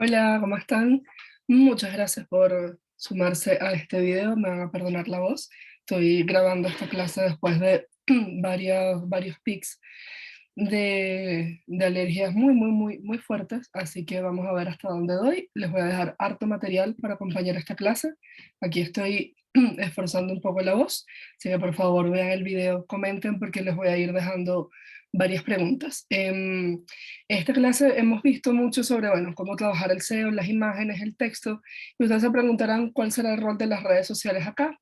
Hola, ¿cómo están? Muchas gracias por sumarse a este video. Me van a perdonar la voz. Estoy grabando esta clase después de varios pics de alergias muy fuertes, así que vamos a ver hasta dónde doy. Les voy a dejar harto material para acompañar esta clase. Aquí estoy esforzando un poco la voz, así que por favor vean el video, comenten porque les voy a ir dejando varias preguntas. Esta clase hemos visto mucho sobre, bueno, cómo trabajar el SEO, las imágenes, el texto, y ustedes se preguntarán cuál será el rol de las redes sociales acá,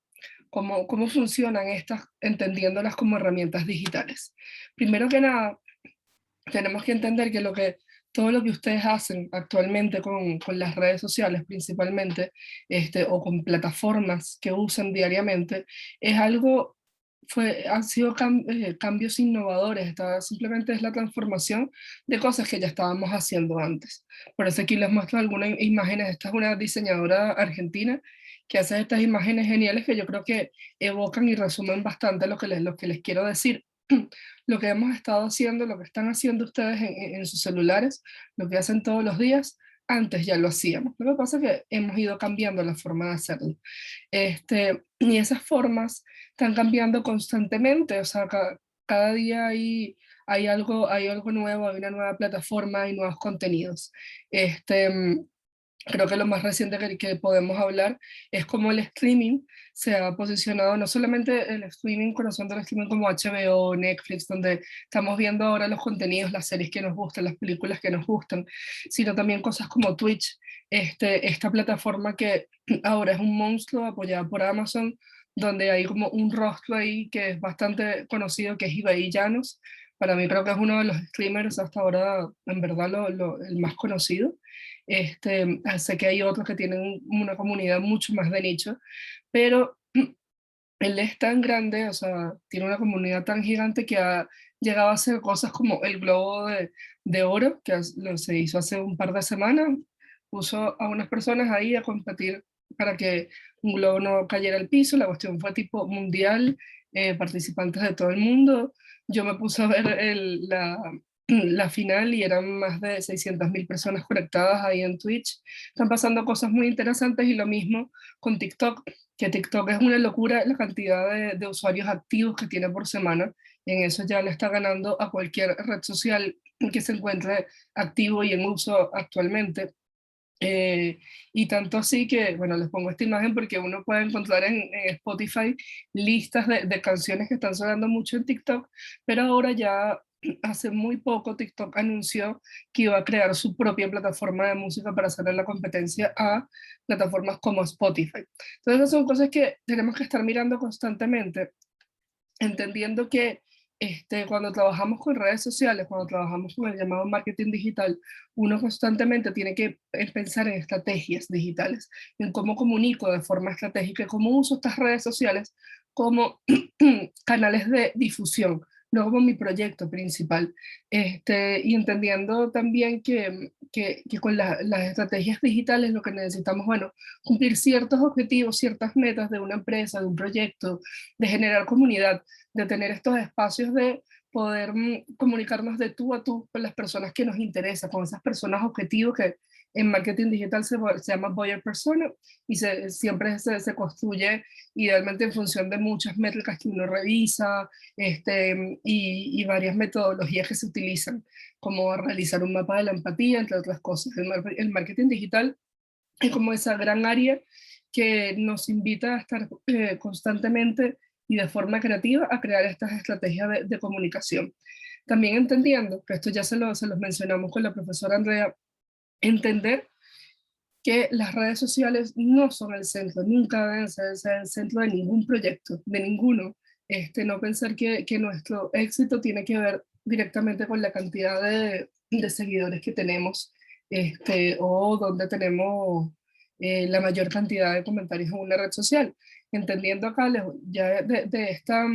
cómo funcionan estas, entendiéndolas como herramientas digitales. Primero que nada, tenemos que entender que todo lo que ustedes hacen actualmente con las redes sociales principalmente, o con plataformas que usan diariamente, es algo, han sido cambios innovadores, simplemente es la transformación de cosas que ya estábamos haciendo antes. Por eso aquí les muestro algunas imágenes. Esta es una diseñadora argentina que hace estas imágenes geniales que yo creo que evocan y resumen bastante lo que les quiero decir. Lo que hemos estado haciendo, lo que están haciendo ustedes en sus celulares, lo que hacen todos los días, antes ya lo hacíamos. Lo que pasa es que hemos ido cambiando la forma de hacerlo. Y esas formas están cambiando constantemente, o sea, cada día hay algo nuevo, hay una nueva plataforma, hay nuevos contenidos. Este, Creo que lo más reciente que podemos hablar es cómo el streaming se ha posicionado, no solamente el streaming, conociendo el streaming como HBO, Netflix, donde estamos viendo ahora los contenidos, las series que nos gustan, las películas que nos gustan, sino también cosas como Twitch, esta plataforma que ahora es un monstruo apoyada por Amazon, donde hay como un rostro ahí que es bastante conocido, que es Ibai Llanos. Para mí creo que es uno de los streamers hasta ahora, en verdad, el más conocido. Sé que hay otros que tienen una comunidad mucho más de nicho, pero él es tan grande, o sea, tiene una comunidad tan gigante que ha llegado a hacer cosas como el globo de oro, que se hizo hace un par de semanas. Puso a unas personas ahí a competir para que un globo no cayera al piso. La cuestión fue tipo mundial, participantes de todo el mundo. Yo me puse a ver la final y eran más de 600.000 personas conectadas ahí en Twitch. Están pasando cosas muy interesantes y lo mismo con TikTok, que TikTok es una locura la cantidad de usuarios activos que tiene por semana. En eso ya le está ganando a cualquier red social que se encuentre activo y en uso actualmente. Y tanto así que, bueno, les pongo esta imagen porque uno puede encontrar en Spotify listas de canciones que están sonando mucho en TikTok, pero ahora ya hace muy poco TikTok anunció que iba a crear su propia plataforma de música para hacerle la competencia a plataformas como Spotify. Entonces, esas son cosas que tenemos que estar mirando constantemente, entendiendo que cuando trabajamos con redes sociales, cuando trabajamos con el llamado marketing digital, uno constantemente tiene que pensar en estrategias digitales, en cómo comunico de forma estratégica, y cómo uso estas redes sociales como canales de difusión, no como mi proyecto principal. Y entendiendo también que con las estrategias digitales lo que necesitamos, bueno, cumplir ciertos objetivos, ciertas metas de una empresa, de un proyecto, de generar comunidad, de tener estos espacios de poder comunicarnos de tú a tú con las personas que nos interesan, con esas personas objetivos que en marketing digital se llama buyer persona, y siempre se construye idealmente en función de muchas métricas que uno revisa, y varias metodologías que se utilizan, como realizar un mapa de la empatía, entre otras cosas. El marketing digital es como esa gran área que nos invita a estar constantemente y de forma creativa a crear estas estrategias de comunicación. También entendiendo, que esto ya se los mencionamos con la profesora Andrea, entender que las redes sociales no son el centro, nunca deben ser el centro de ningún proyecto, de ninguno. No pensar que nuestro éxito tiene que ver directamente con la cantidad de seguidores que tenemos, o donde tenemos la mayor cantidad de comentarios en una red social. Entendiendo acá ya de esta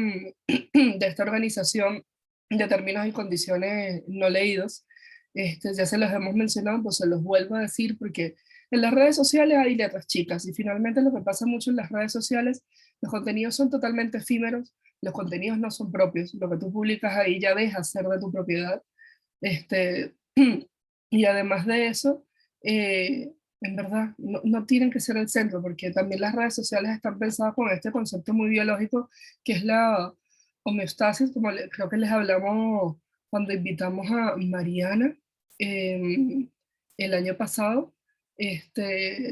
organización de términos y condiciones no leídos, ya se los hemos mencionado, pues se los vuelvo a decir porque en las redes sociales hay letras chicas, y finalmente lo que pasa mucho en las redes sociales, los contenidos son totalmente efímeros, los contenidos no son propios, lo que tú publicas ahí ya deja de ser de tu propiedad. este, y además de eso, en verdad, no tienen que ser el centro, porque también las redes sociales están pensadas con este concepto muy biológico, que es la homeostasis, como creo que les hablamos cuando invitamos a Mariana eh, el año pasado,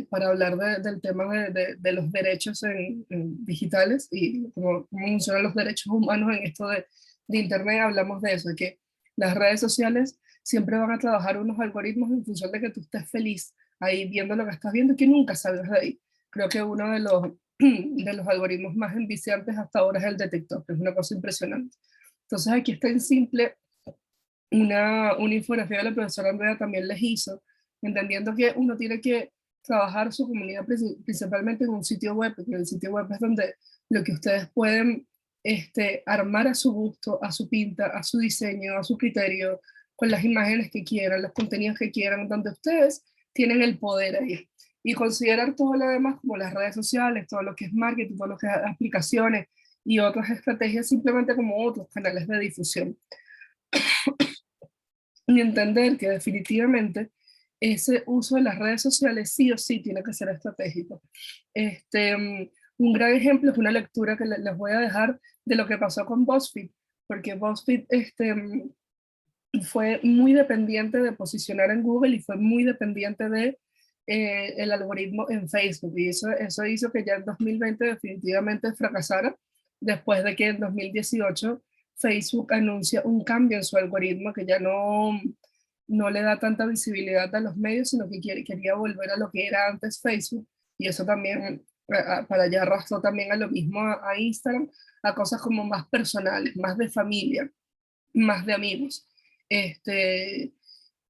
para hablar del tema de los derechos digitales y cómo funcionan los derechos humanos en esto de Internet. Hablamos de eso, de que las redes sociales siempre van a trabajar unos algoritmos en función de que tú estés feliz ahí viendo lo que estás viendo y que nunca salgas de ahí. Creo que uno de los algoritmos más enviciantes hasta ahora es el de TikTok, que es una cosa impresionante. Entonces aquí está en simple una infografía que la profesora Andrea también les hizo, entendiendo que uno tiene que trabajar su comunidad principalmente en un sitio web, porque el sitio web es donde lo que ustedes pueden armar a su gusto, a su pinta, a su diseño, a su criterio, con las imágenes que quieran, los contenidos que quieran, donde ustedes tienen el poder ahí. Y considerar todo lo demás, como las redes sociales, todo lo que es marketing, todo lo que es aplicaciones y otras estrategias, simplemente como otros canales de difusión y entender que definitivamente ese uso de las redes sociales sí o sí tiene que ser estratégico. Un gran ejemplo es una lectura que les voy a dejar de lo que pasó con BuzzFeed, porque BuzzFeed fue muy dependiente de posicionar en Google y fue muy dependiente de el algoritmo en Facebook, y eso hizo que ya en 2020 definitivamente fracasara, después de que en 2018 Facebook anuncia un cambio en su algoritmo que ya no le da tanta visibilidad a los medios, sino que quería volver a lo que era antes Facebook, y eso también para allá arrastró también a lo mismo a Instagram, a cosas como más personales, más de familia, más de amigos. Este,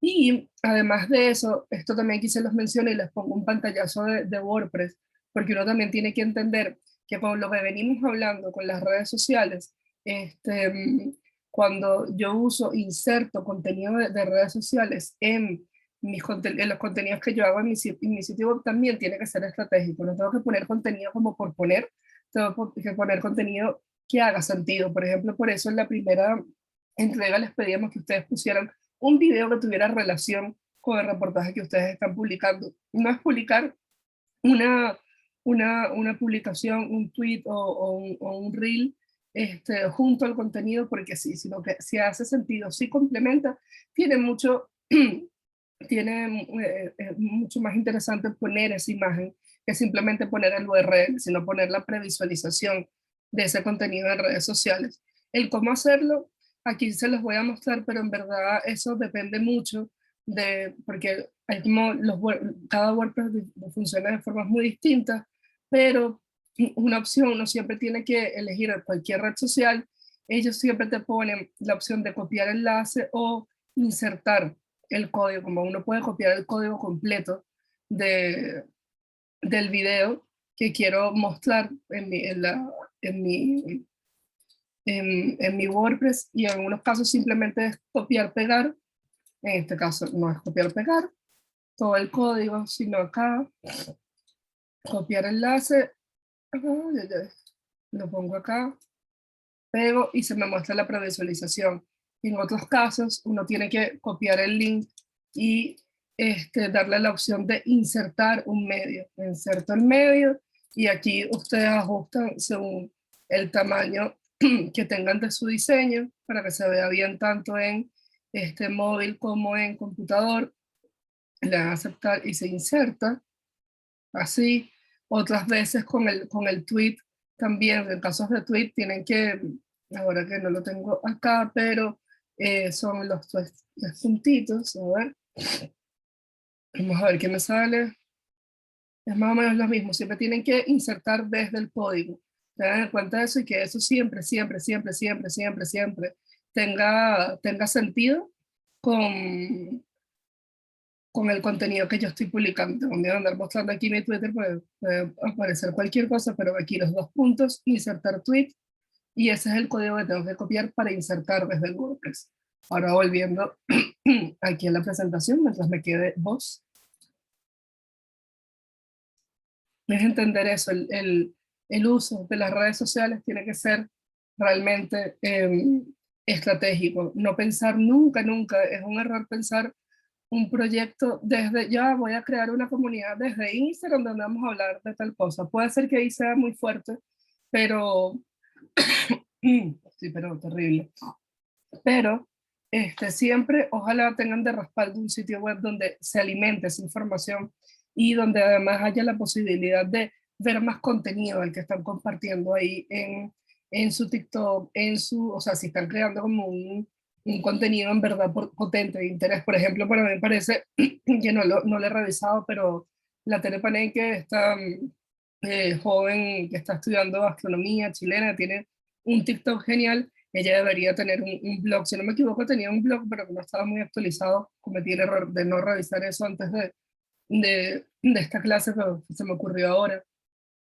y además de eso, esto también aquí se los menciono y les pongo un pantallazo de WordPress, porque uno también tiene que entender que con lo que venimos hablando con las redes sociales, cuando yo inserto contenido de redes sociales en los contenidos que yo hago en mi sitio web, también tiene que ser estratégico. No tengo que poner contenido como por poner, tengo que poner contenido que haga sentido. Por ejemplo, por eso en la primera entrega les pedíamos que ustedes pusieran un video que tuviera relación con el reportaje que ustedes están publicando. No es publicar una, una publicación, un tweet o un reel junto al contenido porque sí, sino que si hace sentido, si complementa, tiene mucho, mucho más interesante poner esa imagen que simplemente poner el URL, sino poner la previsualización de ese contenido en redes sociales. El cómo hacerlo, aquí se los voy a mostrar, pero en verdad eso depende mucho porque hay como cada WordPress funciona de formas muy distintas, pero una opción, uno siempre tiene que elegir cualquier red social, ellos siempre te ponen la opción de copiar enlace o insertar el código, como uno puede copiar el código completo de, del video que quiero mostrar en mi, en mi WordPress, y en algunos casos simplemente es copiar, pegar. En este caso no es copiar, pegar todo el código, sino acá copiar enlace, lo pongo acá, pego y se me muestra la previsualización. En otros casos, uno tiene que copiar el link y darle la opción de insertar un medio. Inserto el medio y aquí ustedes ajustan según el tamaño que tengan de su diseño para que se vea bien tanto en móvil como en computador. Le dan a aceptar y se inserta así. Otras veces con el tweet también, en casos de tweet tienen que, ahora que no lo tengo acá, pero son los puntitos, a ver, vamos a ver qué me sale. Es más o menos lo mismo, siempre tienen que insertar desde el código. Tengan en cuenta eso y que eso siempre, siempre, siempre, siempre, siempre, siempre tenga sentido con, con el contenido que yo estoy publicando. Voy a andar mostrando aquí mi Twitter, puede aparecer cualquier cosa, pero aquí los dos puntos, insertar tweet, y ese es el código que tengo que copiar para insertar desde el WordPress. Ahora volviendo aquí en la presentación, mientras me quede voz, es entender eso, el uso de las redes sociales tiene que ser realmente estratégico, no pensar nunca, nunca, es un error pensar un proyecto desde, ya voy a crear una comunidad desde Instagram donde vamos a hablar de tal cosa. Puede ser que ahí sea muy fuerte, pero, sí, pero terrible. Pero siempre, ojalá tengan de respaldo un sitio web donde se alimente esa información y donde además haya la posibilidad de ver más contenido del que están compartiendo ahí en su TikTok, o sea, si están creando como un contenido en verdad potente de interés. Por ejemplo, para mí me parece que no lo he revisado, pero la Tere Paneque, esta joven que está estudiando gastronomía chilena, tiene un TikTok genial. Ella debería tener un blog, si no me equivoco tenía un blog, pero que no estaba muy actualizado. Cometí el error de no revisar eso antes de esta clase, pero se me ocurrió ahora.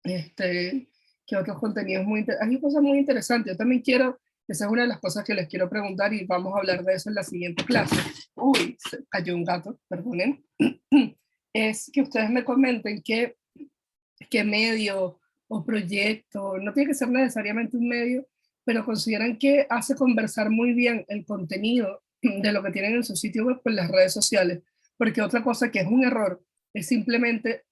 Este, que otros contenidos hay cosas muy interesantes. Yo también quiero, esa es una de las cosas que les quiero preguntar y vamos a hablar de eso en la siguiente clase. Uy, se cayó un gato, perdonen. Es que ustedes me comenten qué medio o proyecto, no tiene que ser necesariamente un medio, pero consideran que hace conversar muy bien el contenido de lo que tienen en su sitio web con las redes sociales. Porque otra cosa que es un error es simplemente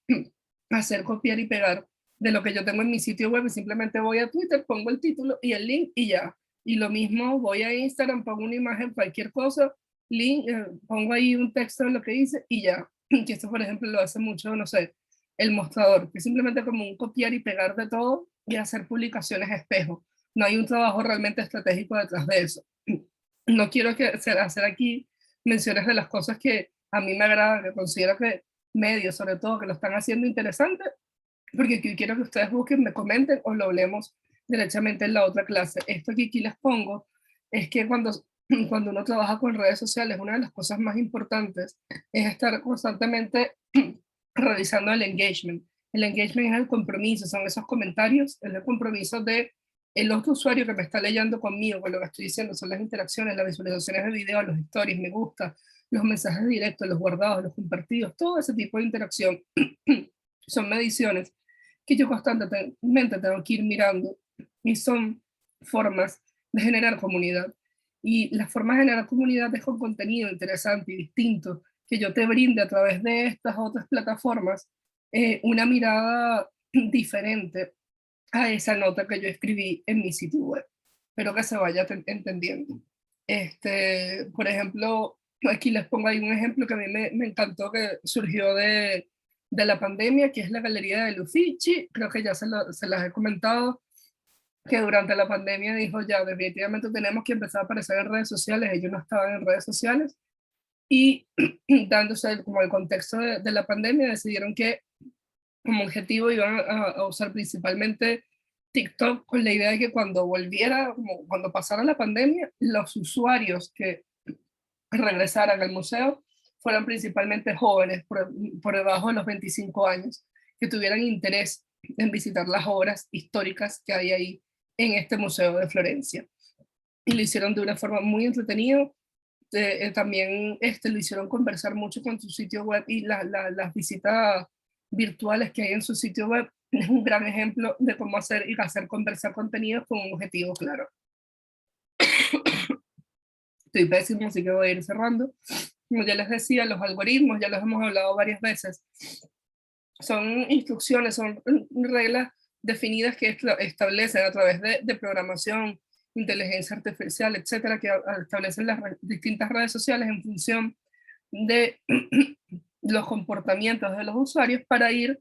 hacer copiar y pegar de lo que yo tengo en mi sitio web y simplemente voy a Twitter, pongo el título y el link y ya. Y lo mismo, voy a Instagram, pongo una imagen, cualquier cosa, link, pongo ahí un texto de lo que dice y ya. Que esto, por ejemplo, lo hace mucho, no sé, el mostrador, que es simplemente como un copiar y pegar de todo y hacer publicaciones espejo. No hay un trabajo realmente estratégico detrás de eso. No quiero hacer aquí menciones de las cosas que a mí me agradan, que considero que medios, sobre todo, que lo están haciendo interesante, porque aquí quiero que ustedes busquen, me comenten o lo hablemos directamente en la otra clase. Esto que aquí les pongo es que cuando uno trabaja con redes sociales, una de las cosas más importantes es estar constantemente realizando el engagement. El engagement es el compromiso, son esos comentarios, es el compromiso de el otro usuario que me está leyendo conmigo, con lo que estoy diciendo, son las interacciones, las visualizaciones de video, los stories, me gusta, los mensajes directos, los guardados, los compartidos, todo ese tipo de interacción son mediciones que yo constantemente tengo que ir mirando y son formas de generar comunidad. Y la forma de generar comunidad es con contenido interesante y distinto que yo te brinde a través de estas otras plataformas una mirada diferente a esa nota que yo escribí en mi sitio web. Espero que se vaya entendiendo. Por ejemplo, aquí les pongo ahí un ejemplo que a mí me encantó, que surgió de la pandemia, que es la Galería de Uffizi. Creo que ya se las he comentado, que durante la pandemia dijo ya, definitivamente tenemos que empezar a aparecer en redes sociales. Ellos no estaban en redes sociales y dándose como el contexto de la pandemia, decidieron que como objetivo iban a usar principalmente TikTok con la idea de que cuando volviera, como cuando pasara la pandemia, los usuarios que regresaran al museo fueran principalmente jóvenes por debajo de los 25 años, que tuvieran interés en visitar las obras históricas que hay ahí en este museo de Florencia. Y lo hicieron de una forma muy entretenida. También lo hicieron conversar mucho con su sitio web y las visitas virtuales que hay en su sitio web es un gran ejemplo de cómo hacer conversar contenidos con un objetivo claro. Estoy pésimo, así que voy a ir cerrando. Como ya les decía, los algoritmos, ya los hemos hablado varias veces, son instrucciones, son reglas definidas que establecen a través de programación, inteligencia artificial, etcétera, que establecen las distintas redes sociales en función de los comportamientos de los usuarios para ir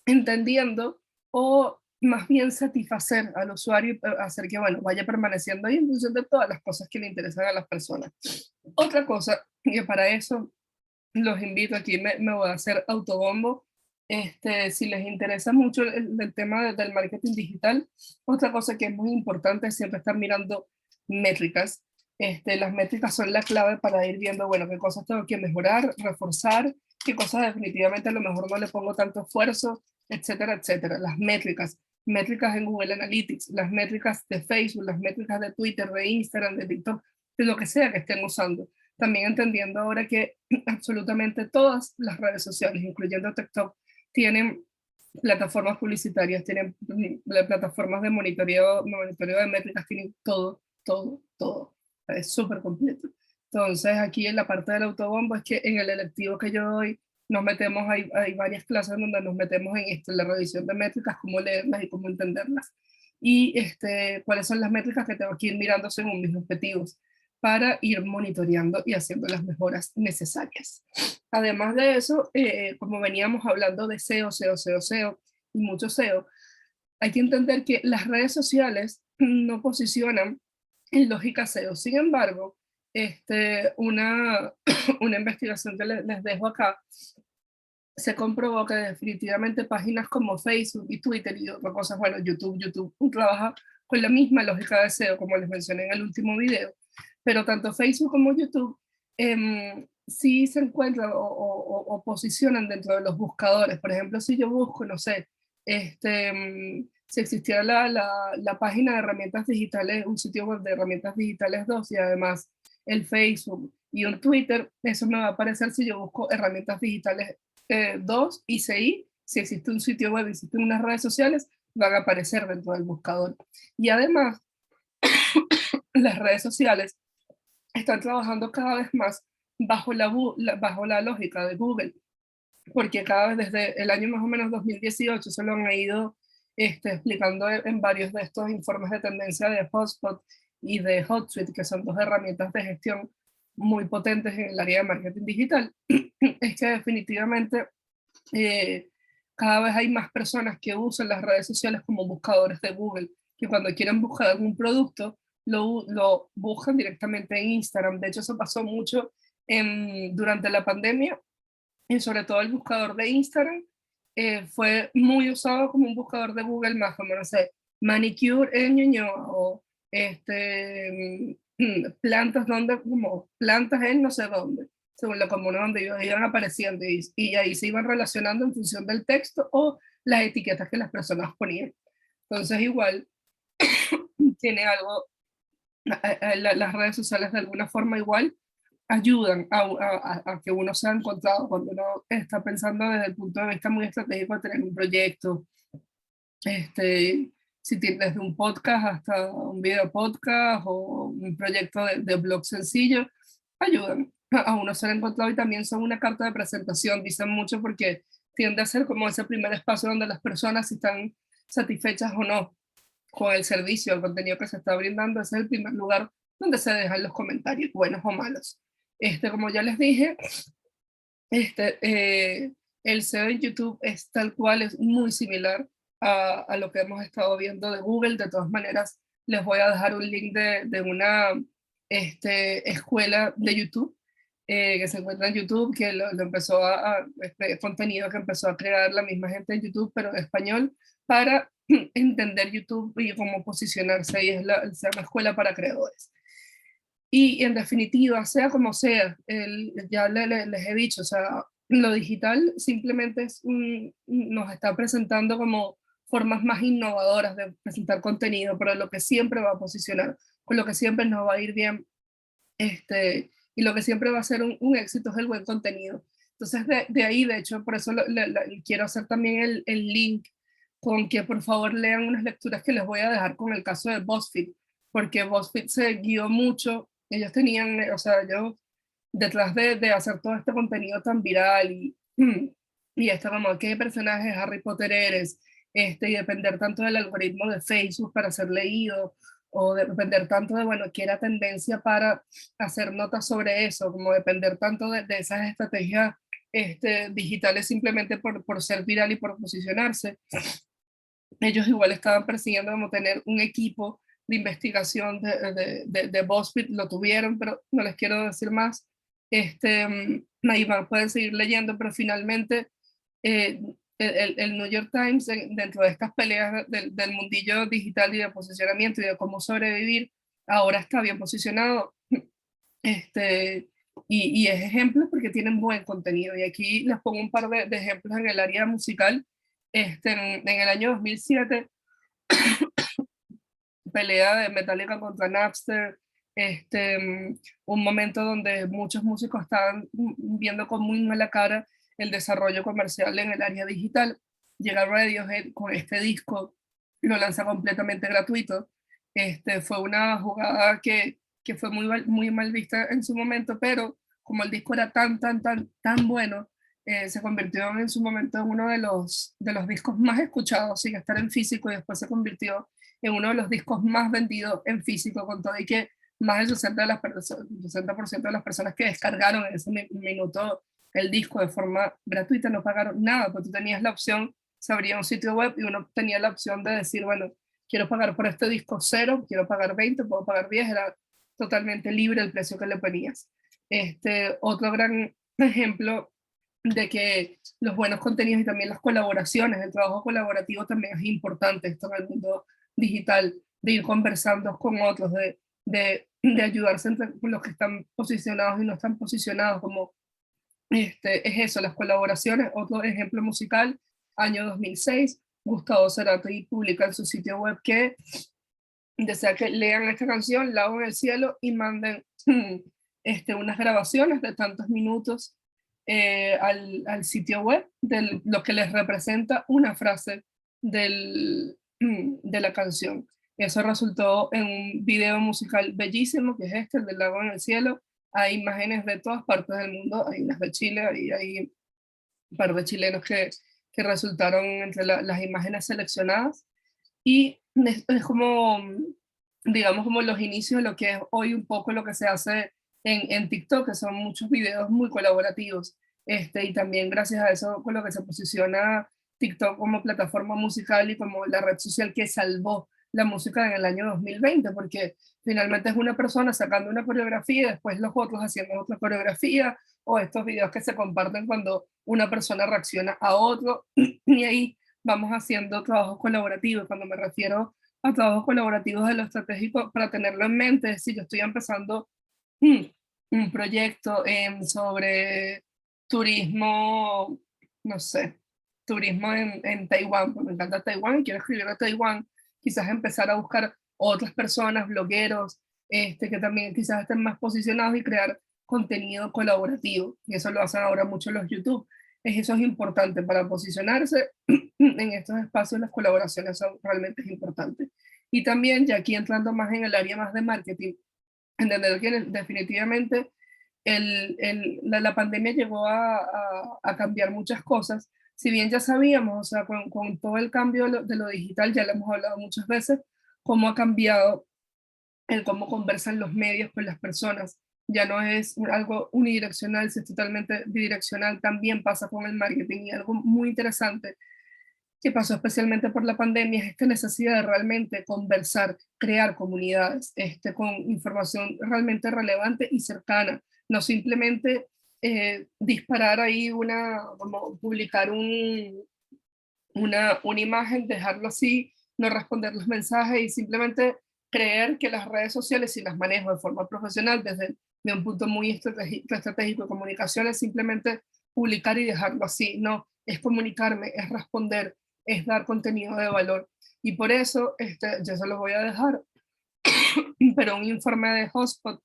entendiendo o más bien satisfacer al usuario, hacer que bueno, vaya permaneciendo ahí en función de todas las cosas que le interesan a las personas. Otra cosa, que para eso los invito, aquí me voy a hacer autobombo, si les interesa mucho el tema del marketing digital, otra cosa que es muy importante es siempre estar mirando métricas. Las métricas son la clave para ir viendo, bueno, qué cosas tengo que mejorar, reforzar, qué cosas definitivamente a lo mejor no le pongo tanto esfuerzo, etcétera, etcétera. Las métricas en Google Analytics, las métricas de Facebook, las métricas de Twitter, de Instagram, de TikTok, de lo que sea que estén usando. También entendiendo ahora que absolutamente todas las redes sociales, incluyendo TikTok, tienen plataformas publicitarias, tienen plataformas de monitoreo de métricas, tienen todo, todo, todo. Es súper completo. Entonces, aquí en la parte del autobombo es que en el electivo que yo doy, nos metemos, hay varias clases donde nos metemos en esto, en la revisión de métricas, cómo leerlas y cómo entenderlas. Y cuáles son las métricas que tengo que ir mirando según mis objetivos para ir monitoreando y haciendo las mejoras necesarias. Además de eso, como veníamos hablando de SEO, SEO, SEO, SEO y mucho SEO, hay que entender que las redes sociales no posicionan en lógica SEO. Sin embargo, una, una investigación que les dejo acá, se comprobó que definitivamente páginas como Facebook y Twitter y otras cosas, bueno, YouTube trabaja con la misma lógica de SEO, como les mencioné en el último video, pero tanto Facebook como YouTube sí se encuentran o posicionan dentro de los buscadores. Por ejemplo, si yo busco, no sé, si existiera la página de herramientas digitales, un sitio web de herramientas digitales 2 y además el Facebook y un Twitter, eso me va a aparecer si yo busco herramientas digitales 2 ICI, si existe un sitio web, existen unas redes sociales, van a aparecer dentro del buscador. Y además, las redes sociales están trabajando cada vez más bajo la lógica de Google, porque cada vez desde el año más o menos 2018 se lo han ido explicando en varios de estos informes de tendencia de HotSpot y de HotSuite, que son dos herramientas de gestión muy potentes en el área de marketing digital, es que definitivamente eh, cada vez hay más personas que usan las redes sociales como buscadores de Google, que cuando quieren buscar algún producto, lo buscan directamente en Instagram. De hecho, eso pasó mucho durante la pandemia, y sobre todo el buscador de Instagram fue muy usado como un buscador de Google más, como no sé, manicure en Ñuñoa o plantas donde, como plantas en no sé dónde, según la comuna donde iban apareciendo y ahí se iban relacionando en función del texto o las etiquetas que las personas ponían. Entonces igual tiene algo, las redes sociales de alguna forma igual ayudan a que uno sea encontrado cuando uno está pensando desde el punto de vista muy estratégico de tener un proyecto, este, si tienes desde un podcast hasta un video podcast o un proyecto de blog sencillo, ayudan a uno ser encontrado y también son una carta de presentación, dicen mucho porque tiende a ser como ese primer espacio donde las personas están satisfechas o no con el servicio, el contenido que se está brindando, ese es el primer lugar donde se dejan los comentarios, buenos o malos. Como ya les dije, este, eh, el SEO en YouTube es tal cual, es muy similar a lo que hemos estado viendo de Google. De todas maneras, les voy a dejar un link de una escuela de YouTube que se encuentra en YouTube, que lo empezó contenido que empezó a crear la misma gente en YouTube, pero en español, para entender YouTube y cómo posicionarse, y se llama Escuela para Creadores. Y en definitiva, sea como sea, ya les he dicho, o sea, lo digital simplemente nos está presentando como formas más innovadoras de presentar contenido, pero lo que siempre va a posicionar, con lo que siempre nos va a ir bien, y lo que siempre va a ser un éxito es el buen contenido. Entonces, de ahí, de hecho, por eso quiero hacer también el link con que por favor lean unas lecturas que les voy a dejar con el caso de BuzzFeed, porque BuzzFeed se guió mucho, ellos tenían, o sea, ellos detrás de hacer todo este contenido tan viral y esto como qué personaje de Harry Potter eres, y depender tanto del algoritmo de Facebook para ser leído, o depender tanto de, bueno, qué era tendencia para hacer notas sobre eso, como depender tanto de esas estrategias digitales simplemente por ser viral y por posicionarse. Ellos igual estaban persiguiendo como tener un equipo de investigación de BuzzFeed, lo tuvieron, pero no les quiero decir más. Ahí pueden seguir leyendo, pero finalmente el New York Times, dentro de estas peleas del mundillo digital y de posicionamiento y de cómo sobrevivir, ahora está bien posicionado. Este, y es ejemplo porque tienen buen contenido. Y aquí les pongo un par de ejemplos en el área musical. En el año 2007, pelea de Metallica contra Napster, un momento donde muchos músicos estaban viendo con muy mala cara el desarrollo comercial en el área digital. Llega Radiohead con este disco, lo lanza completamente gratuito. Fue una jugada que que fue muy mal vista en su momento, pero como el disco era tan bueno, se convirtió en su momento en uno de los discos más escuchados sin estar en físico, y después se convirtió en uno de los discos más vendidos en físico, con todo y que más del 60% de las personas que descargaron en ese minuto el disco de forma gratuita no pagaron nada, porque tú tenías la opción, se abría un sitio web y uno tenía la opción de decir, bueno, quiero pagar por este disco 0, quiero pagar 20, puedo pagar 10, era totalmente libre el precio que le ponías. Otro gran ejemplo de que los buenos contenidos y también las colaboraciones, el trabajo colaborativo también es importante esto en el mundo digital, de ir conversando con otros, de ayudarse entre los que están posicionados y no están posicionados, como es eso, las colaboraciones. Otro ejemplo musical, año 2006, Gustavo Cerati publica en su sitio web que desea que lean esta canción, Lago en el cielo, y manden unas grabaciones de tantos minutos al sitio web de lo que les representa una frase de la canción. Eso resultó en un video musical bellísimo, que es el del Lago en el cielo. Hay imágenes de todas partes del mundo, hay unas de Chile, hay un par de chilenos que resultaron entre las imágenes seleccionadas. Y es como, digamos, como los inicios de lo que es hoy un poco lo que se hace en TikTok, que son muchos videos muy colaborativos. Y también gracias a eso, con lo que se posiciona TikTok como plataforma musical y como la red social que salvó la música en el año 2020, porque finalmente es una persona sacando una coreografía y después los otros haciendo otra coreografía, o estos videos que se comparten cuando una persona reacciona a otro, y ahí vamos haciendo trabajos colaborativos. Cuando me refiero a trabajos colaborativos de lo estratégico, para tenerlo en mente, si yo estoy empezando mm, un proyecto sobre turismo, no sé, turismo en Taiwán, porque me encanta Taiwán y quiero escribir a Taiwán, quizás empezar a buscar otras personas, blogueros, que también quizás estén más posicionados y crear contenido colaborativo. Y eso lo hacen ahora mucho los YouTube. Eso es importante para posicionarse en estos espacios. Las colaboraciones son realmente importantes. Y también, ya aquí entrando más en el área más de marketing, entender que definitivamente la pandemia llegó a cambiar muchas cosas. Si bien ya sabíamos, o sea, con todo el cambio de lo digital, ya lo hemos hablado muchas veces, cómo ha cambiado el cómo conversan los medios con las personas. Ya no es algo unidireccional, es totalmente bidireccional. También pasa con el marketing, y algo muy interesante que pasó especialmente por la pandemia es esta necesidad de realmente conversar, crear comunidades con información realmente relevante y cercana, no simplemente disparar ahí como publicar una imagen, dejarlo así, no responder los mensajes y simplemente creer que las redes sociales, si las manejo de forma profesional desde de un punto muy estratégico de comunicación, es simplemente publicar y dejarlo así. No, es comunicarme, es responder, es dar contenido de valor. Y por eso, yo se los voy a dejar, pero un informe de Hotspot,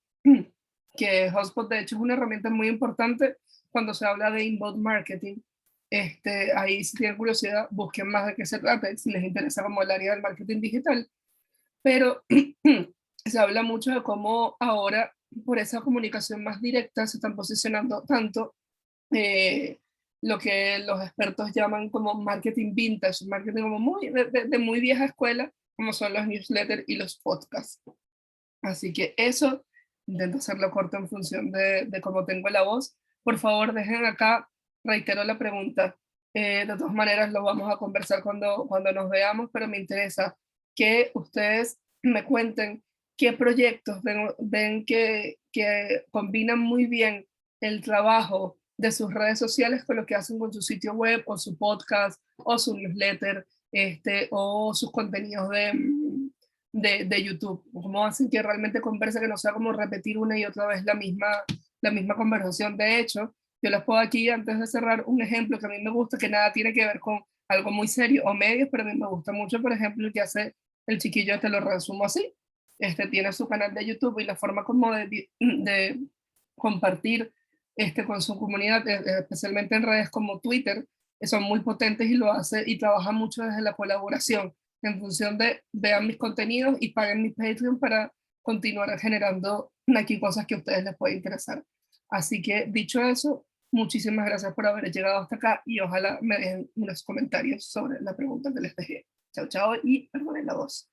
que Hotspot de hecho es una herramienta muy importante cuando se habla de inbound marketing. Ahí si tienen curiosidad, busquen más de qué se trata, si les interesa como el área del marketing digital, pero se habla mucho de cómo ahora, por esa comunicación más directa, se están posicionando tanto eh, lo que los expertos llaman como marketing vintage, marketing como de muy vieja escuela, como son los newsletters y los podcasts. Así que eso, intento hacerlo corto en función de cómo tengo la voz. Por favor, dejen acá, reitero la pregunta. De todas maneras, lo vamos a conversar cuando nos veamos, pero me interesa que ustedes me cuenten qué proyectos ven que combinan muy bien el trabajo de sus redes sociales con lo que hacen con su sitio web o su podcast o su newsletter, o sus contenidos de YouTube, cómo hacen que realmente converse, que no sea como repetir una y otra vez la misma conversación. De hecho, yo les puedo aquí, antes de cerrar, un ejemplo que a mí me gusta, que nada tiene que ver con algo muy serio o medios, pero a mí me gusta mucho, por ejemplo, el que hace el chiquillo, te lo resumo así. Tiene su canal de YouTube, y la forma como de compartir con su comunidad, especialmente en redes como Twitter, son muy potentes, y lo hace y trabaja mucho desde la colaboración, en función de vean mis contenidos y paguen mi Patreon continuar generando aquí cosas que a ustedes les pueden interesar. Así que dicho eso, muchísimas gracias por haber llegado hasta acá y ojalá me dejen unos comentarios sobre la pregunta que les dejé. Chao, chao y perdonen la voz.